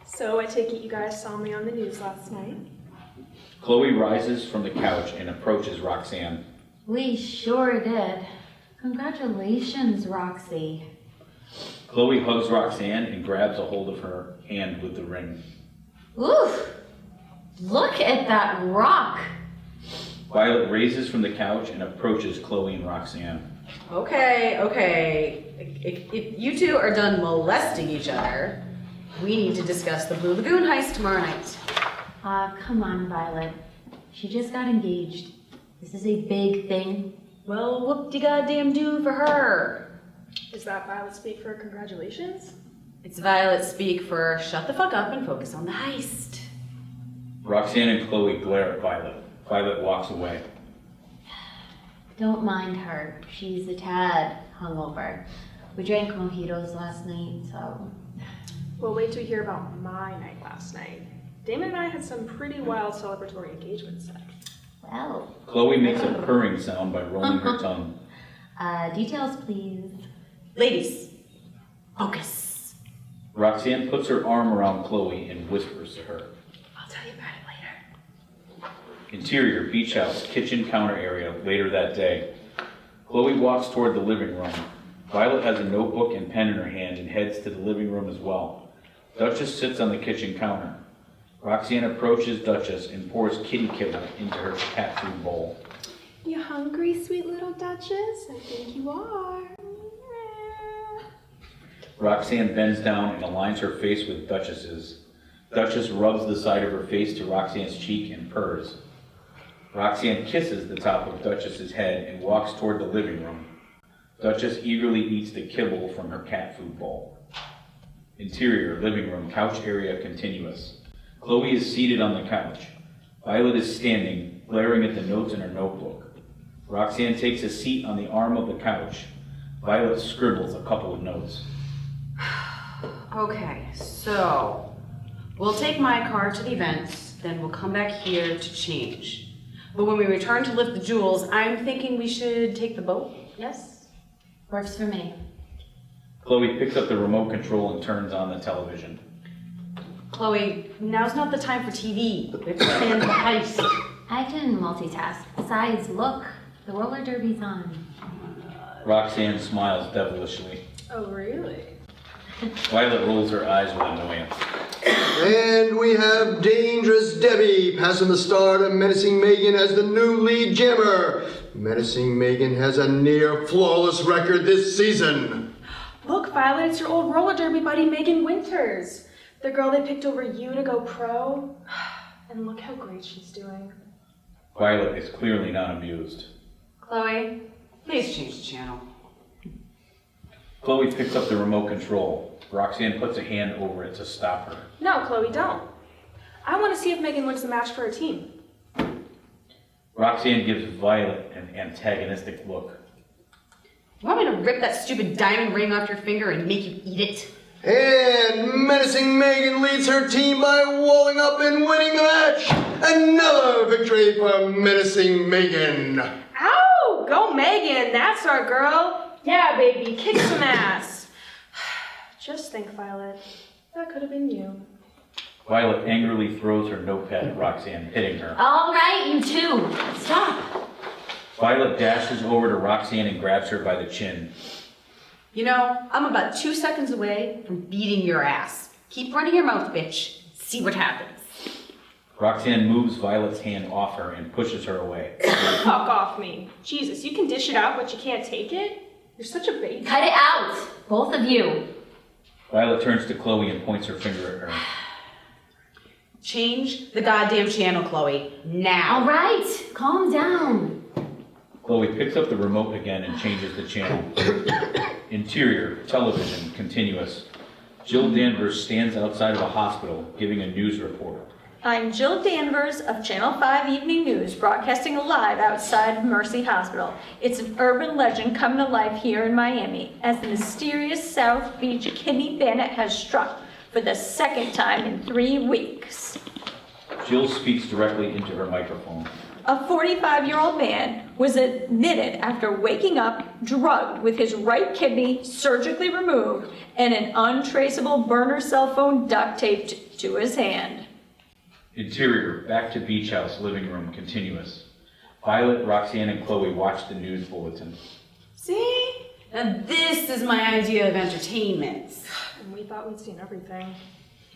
So I take it you guys saw me on the news last night. Chloe rises from the couch and approaches Roxanne. We sure did. Congratulations, Roxy. Chloe hugs Roxanne and grabs a hold of her hand with the ring. Oof! Look at that rock! Violet raises from the couch and approaches Chloe and Roxanne. Okay. If you two are done molesting each other, we need to discuss the Blue Lagoon heist tomorrow night. Come on, Violet. She just got engaged. This is a big thing. Well, whoop-de-goddamn do for her. Is that Violet speak for congratulations? It's Violet speak for shut the fuck up and focus on the heist. Roxanne and Chloe glare at Violet. Violet walks away. Don't mind her. She's a tad hungover. We drank mojitos last night, so... Well, wait till you hear about my night last night. Damon and I had some pretty wild celebratory engagement sex. Well, Chloe makes a purring sound by rolling her tongue. details, please. Ladies, focus. Roxanne puts her arm around Chloe and whispers to her. I'll tell you about it later. Interior, beach house, kitchen counter area, later that day. Chloe walks toward the living room. Violet has a notebook and pen in her hand and heads to the living room as well. Duchess sits on the kitchen counter. Roxanne approaches Duchess and pours kitty kibble into her cat food bowl. You hungry, sweet little Duchess? I think you are. Roxanne bends down and aligns her face with Duchess's. Duchess rubs the side of her face to Roxanne's cheek and purrs. Roxanne kisses the top of Duchess's head and walks toward the living room. Duchess eagerly eats the kibble from her cat food bowl. Interior, living room, couch area continuous. Chloe is seated on the couch. Violet is standing, glaring at the notes in her notebook. Roxanne takes a seat on the arm of the couch. Violet scribbles a couple of notes. Okay, so we'll take my car to the event, then we'll come back here to change. But when we return to lift the jewels, I'm thinking we should take the boat, yes? Works for me. Chloe picks up the remote control and turns on the television. Chloe, now's not the time for TV. We have to plan the heist. I can multitask. Besides, look, the roller derby's on. Roxanne smiles devilishly. Oh, really? Violet rolls her eyes with annoyance. And we have Dangerous Debbie passing the star to Menacing Megan as the new lead jammer. Menacing Megan has a near flawless record this season. Look, Violet, it's your old roller derby buddy, Megan Winters. The girl they picked over you to go pro. And look how great she's doing. Violet is clearly not amused. Chloe, please change the channel. Chloe picks up the remote control. Roxanne puts a hand over it to stop her. No, Chloe, don't. I want to see if Megan wins the match for her team. Roxanne gives Violet an antagonistic look. You want me to rip that stupid diamond ring off your finger and make you eat it? And Menacing Megan leads her team by walling up and winning the match. Another victory for Menacing Megan. Ow! Go Megan, that's our girl. Yeah, baby, kick some ass. Just think, Violet, that could have been you. Violet angrily throws her notepad at Roxanne, hitting her. All right, you two, stop. Violet dashes over to Roxanne and grabs her by the chin. You know, I'm about 2 seconds away from beating your ass. Keep running your mouth, bitch. See what happens. Roxanne moves Violet's hand off her and pushes her away. Fuck off me. Jesus, you can dish it out, but you can't take it? You're such a baby. Cut it out, both of you. Violet turns to Chloe and points her finger at her. Change the goddamn channel, Chloe. Now. All right, calm down. Chloe picks up the remote again and changes the channel. Interior, television, continuous. Jill Danvers stands outside of a hospital giving a news report. I'm Jill Danvers of Channel 5 Evening News, broadcasting live outside Mercy Hospital. It's an urban legend coming to life here in Miami as the mysterious South Beach kidney bandit has struck for the second time in 3 weeks. Jill speaks directly into her microphone. A 45-year-old man was admitted after waking up drugged with his right kidney surgically removed and an untraceable burner cell phone duct taped to his hand. Interior, back to beach house, living room, continuous. Violet, Roxanne, and Chloe watch the news bulletin. See? Now this is my idea of entertainment. And we thought we'd seen everything.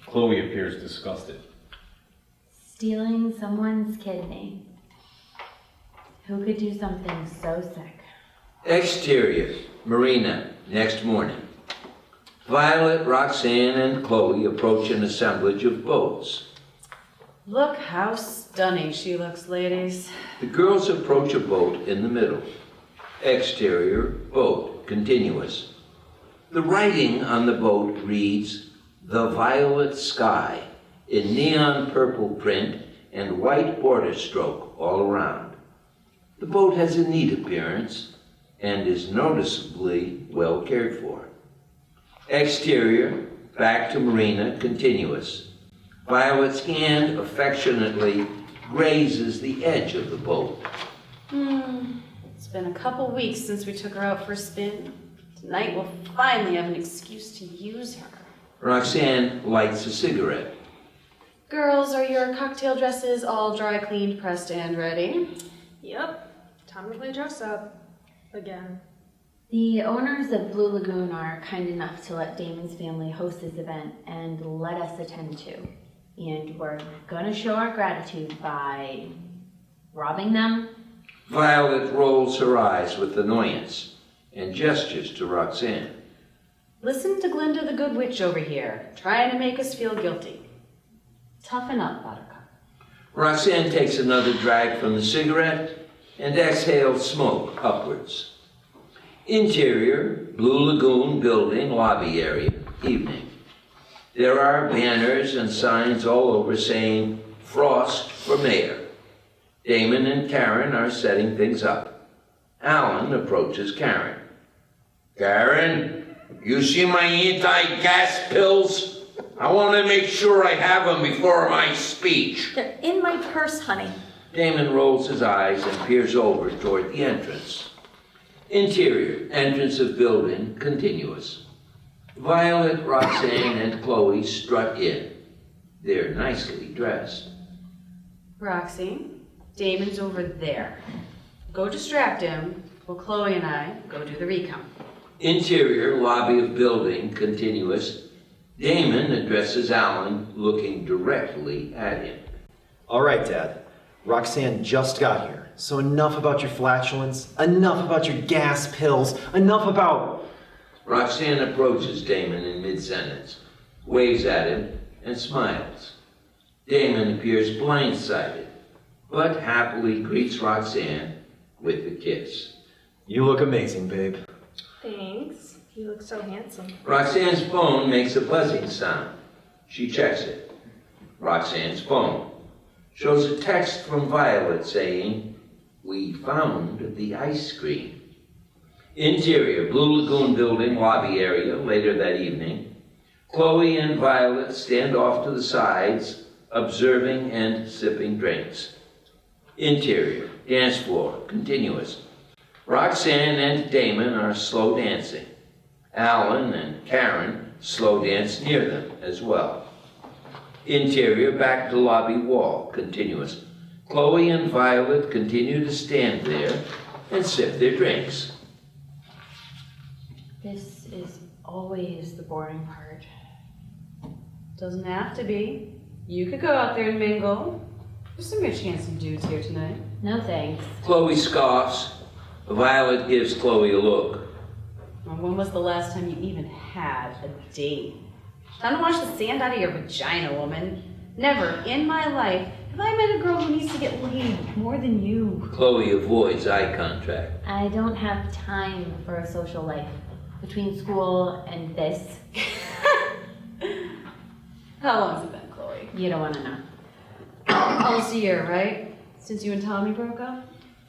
Chloe appears disgusted. Stealing someone's kidney. Who could do something so sick? Exterior, marina, next morning. Violet, Roxanne, and Chloe approach an assemblage of boats. Look how stunning she looks, ladies. The girls approach a boat in the middle. Exterior, boat, continuous. The writing on the boat reads, "The Violet Sky," in neon purple print and white border stroke all around. The boat has a neat appearance and is noticeably well cared for. Exterior, back to marina, continuous. Violet's hand affectionately grazes the edge of the boat. It's been a couple weeks since we took her out for a spin. Tonight we'll finally have an excuse to use her. Roxanne lights a cigarette. Girls, are your cocktail dresses all dry cleaned, pressed, and ready? Yep, time to play dress up. Again. The owners of Blue Lagoon are kind enough to let Damon's family host this event and let us attend too. And we're gonna show our gratitude by robbing them. Violet rolls her eyes with annoyance and gestures to Roxanne. Listen to Glinda the Good Witch over here, trying to make us feel guilty. Toughen up, Buttercup. Roxanne takes another drag from the cigarette and exhales smoke upwards. Interior, Blue Lagoon building lobby area, evening. There are banners and signs all over saying, "Frost for Mayor." Damon and Karen are setting things up. Alan approaches Karen. "Karen, you see my anti-gas pills? I want to make sure I have them before my speech." They're in my purse, honey. Damon rolls his eyes and peers over toward the entrance. Interior, entrance of building, continuous. Violet, Roxanne, and Chloe strut in. They're nicely dressed. Roxy, Damon's over there. Go distract him, while Chloe and I go do the recon. Interior, lobby of building, continuous. Damon addresses Alan, looking directly at him. All right, Dad. Roxanne just got here. So enough about your flatulence, enough about your gas pills, enough about... Roxanne approaches Damon in mid-sentence, waves at him, and smiles. Damon appears blindsided, but happily greets Roxanne with a kiss. You look amazing, babe. Thanks. You look so handsome. Roxanne's phone makes a buzzing sound. She checks it. Roxanne's phone. Shows a text from Violet saying, "We found the ice cream." Interior, Blue Lagoon building lobby area later that evening. Chloe and Violet stand off to the sides, observing and sipping drinks. Interior, dance floor, continuous. Roxanne and Damon are slow dancing. Alan and Karen slow dance near them as well. Interior, back to lobby wall, continuous. Chloe and Violet continue to stand there and sip their drinks. This is always the boring part. Doesn't have to be. You could go out there and mingle. There's some rich handsome dudes here tonight. No thanks. Chloe scoffs. Violet gives Chloe a look. Well, when was the last time you even had a date? Time to wash the sand out of your vagina, woman. Never in my life have I met a girl who needs to get laid more than you. Chloe avoids eye contact. I don't have time for a social life. Between school and this, How long's it been, Chloe? you don't want to know. Almost a year, right? Since you and Tommy broke up?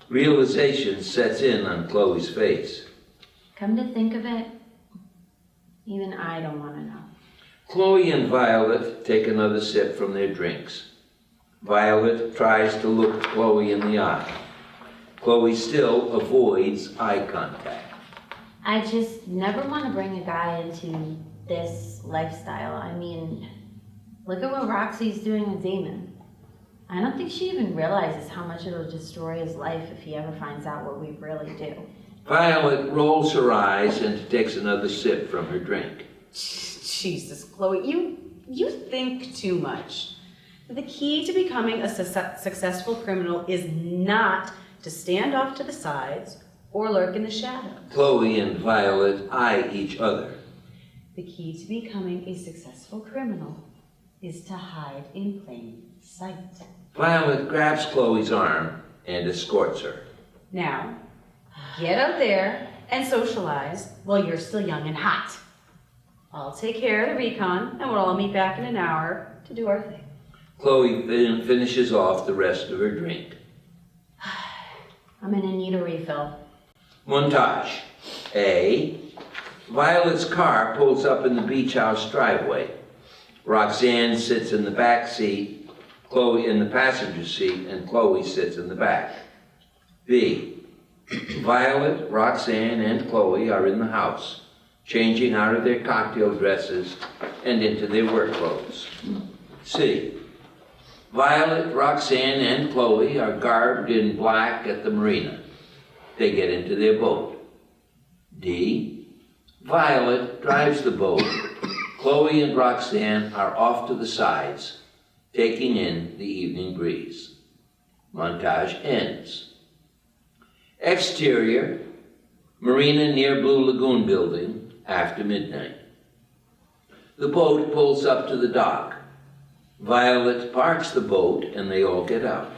Realization sets in on Chloe's face. Come to think of it, even I don't want to know. Chloe and Violet take another sip from their drinks. Violet tries to look Chloe in the eye. Chloe still avoids eye contact. I just never want to bring a guy into this lifestyle. I mean, look at what Roxy's doing with Damon. I don't think she even realizes how much it'll destroy his life if he ever finds out what we really do. Violet rolls her eyes and takes another sip from her drink. Jesus, Chloe, you think too much. The key to becoming a successful criminal is not to stand off to the sides or lurk in the shadows. Chloe and Violet eye each other. The key to becoming a successful criminal is to hide in plain sight. Violet grabs Chloe's arm and escorts her. Now, get out there and socialize while you're still young and hot. I'll take care of the recon, and we'll all meet back in an hour to do our thing. Chloe finishes off the rest of her drink. I'm gonna need a refill. Montage. A. Violet's car pulls up in the beach house driveway. Roxanne sits in the back seat, Chloe in the passenger seat, and Chloe sits in the back. B. Violet, Roxanne, and Chloe are in the house, changing out of their cocktail dresses and into their work clothes. C. Violet, Roxanne, and Chloe are garbed in black at the marina. They get into their boat. D. Violet drives the boat. Chloe and Roxanne are off to the sides, taking in the evening breeze. Montage ends. Exterior, marina near Blue Lagoon building, after midnight. The boat pulls up to the dock. Violet parks the boat and they all get out.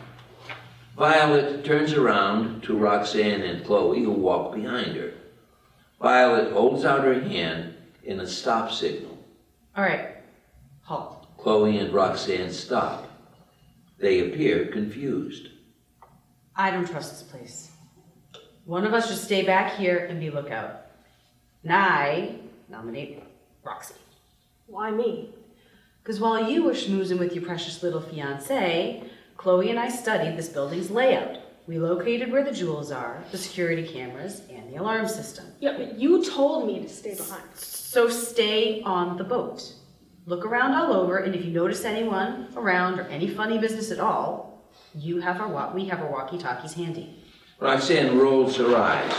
Violet turns around to Roxanne and Chloe, who walk behind her. Violet holds out her hand in a stop signal. All right, halt. Chloe and Roxanne stop. They appear confused. I don't trust this place. One of us should stay back here and be lookout. And I nominate Roxy. Why me? Because while you were schmoozing with your precious little fiancé, Chloe and I studied this building's layout. We located where the jewels are, the security cameras, and the alarm system. Yeah, but you told me to stay behind. So stay on the boat. Look around all over, and if you notice anyone around or any funny business at all, we have our walkie-talkies handy. Roxanne rolls her eyes.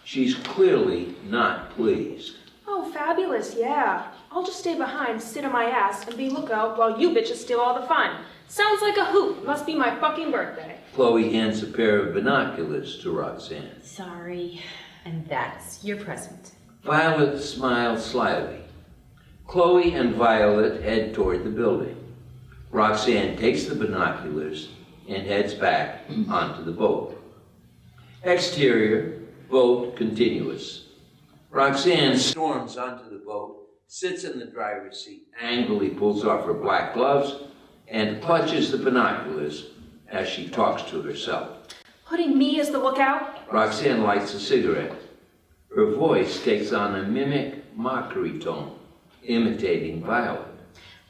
She's clearly not pleased. Oh, fabulous, yeah. I'll just stay behind, sit on my ass, and be lookout while you bitches steal all the fun. Sounds like a hoot. Must be my fucking birthday. Chloe hands a pair of binoculars to Roxanne. Sorry. And that's your present. Violet smiles slyly. Chloe and Violet head toward the building. Roxanne takes the binoculars and heads back onto the boat. Exterior, boat continuous. Roxanne storms onto the boat, sits in the driver's seat, angrily pulls off her black gloves, and clutches the binoculars as she talks to herself. Putting me as the lookout? Roxanne lights a cigarette. Her voice takes on a mimic mockery tone, imitating Violet.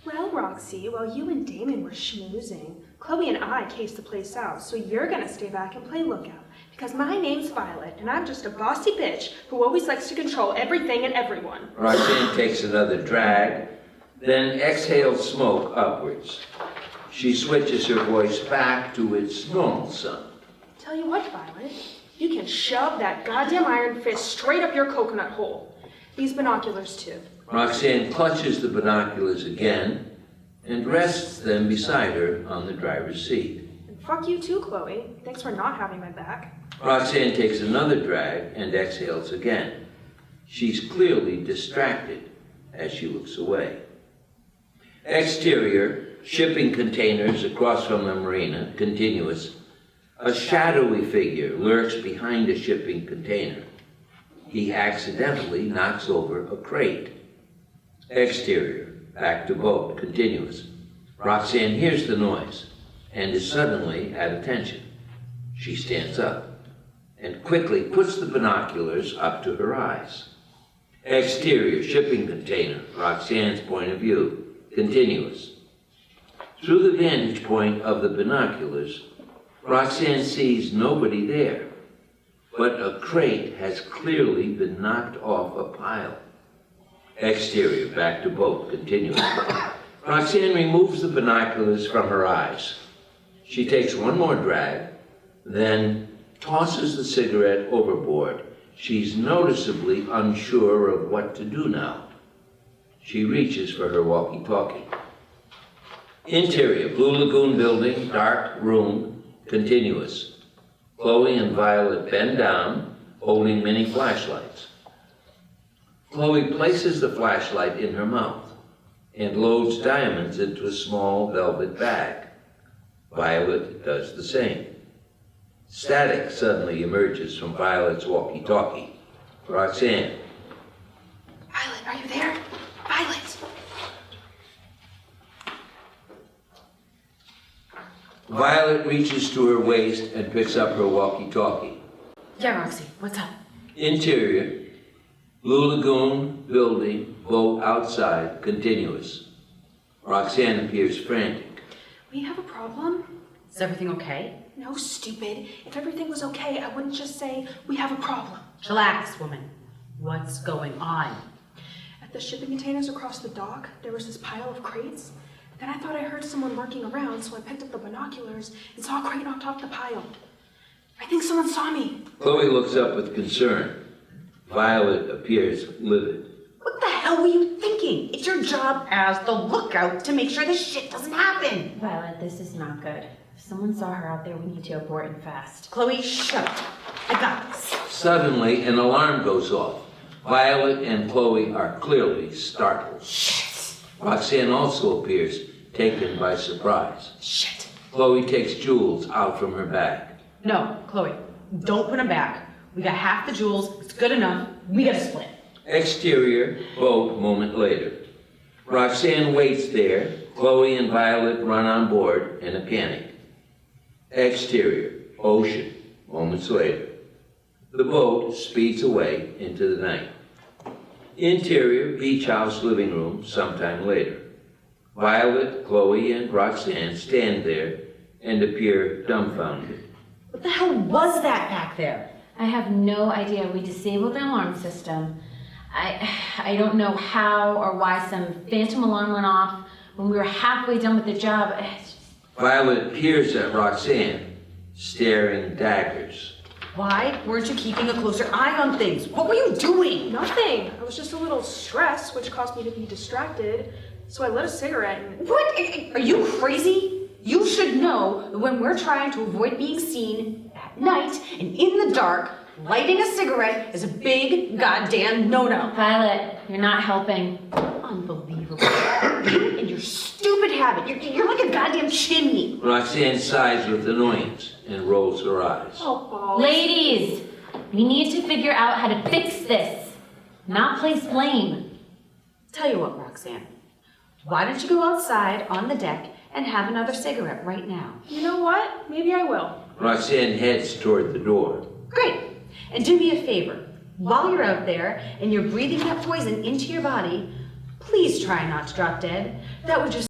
Well, Roxy, while you and Damon were schmoozing, Chloe and I cased the place out, so you're gonna stay back and play lookout. Because my name's Violet, and I'm just a bossy bitch who always likes to control everything and everyone. Roxanne takes another drag, then exhales smoke upwards. She switches her voice back to its normal sound. Tell you what, Violet, you can shove that goddamn iron fist straight up your coconut hole. These binoculars, too. Roxanne clutches the binoculars again and rests them beside her on the driver's seat. And fuck you too, Chloe. Thanks for not having my back. Roxanne takes another drag and exhales again. She's clearly distracted as she looks away. Exterior, shipping containers across from the marina, continuous. A shadowy figure lurks behind a shipping container. He accidentally knocks over a crate. Exterior, back to boat, continuous. Roxanne hears the noise and is suddenly at attention. She stands up and quickly puts the binoculars up to her eyes. Exterior, shipping container, Roxanne's point of view, continuous. Through the vantage point of the binoculars, Roxanne sees nobody there, but a crate has clearly been knocked off a pile. Exterior, back to boat, continuous. Roxanne removes the binoculars from her eyes. She takes one more drag, then tosses the cigarette overboard. She's noticeably unsure of what to do now. She reaches for her walkie-talkie. Interior, Blue Lagoon building, dark room, continuous. Chloe and Violet bend down, holding many flashlights. Chloe places the flashlight in her mouth and loads diamonds into a small velvet bag. Violet does the same. Static suddenly emerges from Violet's walkie-talkie. Roxanne. Violet, are you there? Violet! Violet reaches to her waist and picks up her walkie-talkie. Yeah, Roxy, what's up? Interior, Blue Lagoon, building, boat outside, continuous. Roxanne appears frantic. We have a problem? Is everything okay? No, stupid. If everything was okay, I wouldn't just say, we have a problem. Chillax, woman. What's going on? At the shipping containers across the dock, there was this pile of crates. Then I thought I heard someone lurking around, so I picked up the binoculars and saw a crate knocked off the pile. I think someone saw me. Chloe looks up with concern. Violet appears livid. What the hell were you thinking? It's your job as the lookout to make sure this shit doesn't happen. Violet, this is not good. If someone saw her out there, we need to abort and fast. Chloe, shut up. I got this. Suddenly, an alarm goes off. Violet and Chloe are clearly startled. Shit. Roxanne also appears, taken by surprise. Shit. Chloe takes jewels out from her bag. No, Chloe, don't put them back. We got half the jewels. It's good enough. We gotta split. Exterior, boat, moment later. Roxanne waits there. Chloe and Violet run on board in a panic. Exterior, ocean, moments later. The boat speeds away into the night. Interior, beach house, living room, sometime later. Violet, Chloe, and Roxanne stand there and appear dumbfounded. What the hell was that back there? I have no idea. We disabled the alarm system. I don't know how or why some phantom alarm went off when we were halfway done with the job. It's just... Violet peers at Roxanne, staring daggers. Why weren't you keeping a closer eye on things? What were you doing? Nothing. I was just a little stressed, which caused me to be distracted. So I lit a cigarette and... What? Are you crazy? You should know that when we're trying to avoid being seen at night and in the dark, lighting a cigarette is a big goddamn no-no. Violet, you're not helping. Unbelievable. You and your stupid habit. You're like a goddamn chimney. Roxanne sighs with annoyance and rolls her eyes. Oh, balls. Ladies, we need to figure out how to fix this, not place blame. Tell you what, Roxanne. Why don't you go outside on the deck and have another cigarette right now. You know what? Maybe I will. Roxanne heads toward the door. Great. And do me a favor. While you're out there and you're breathing that poison into your body, please try not to drop dead. That would just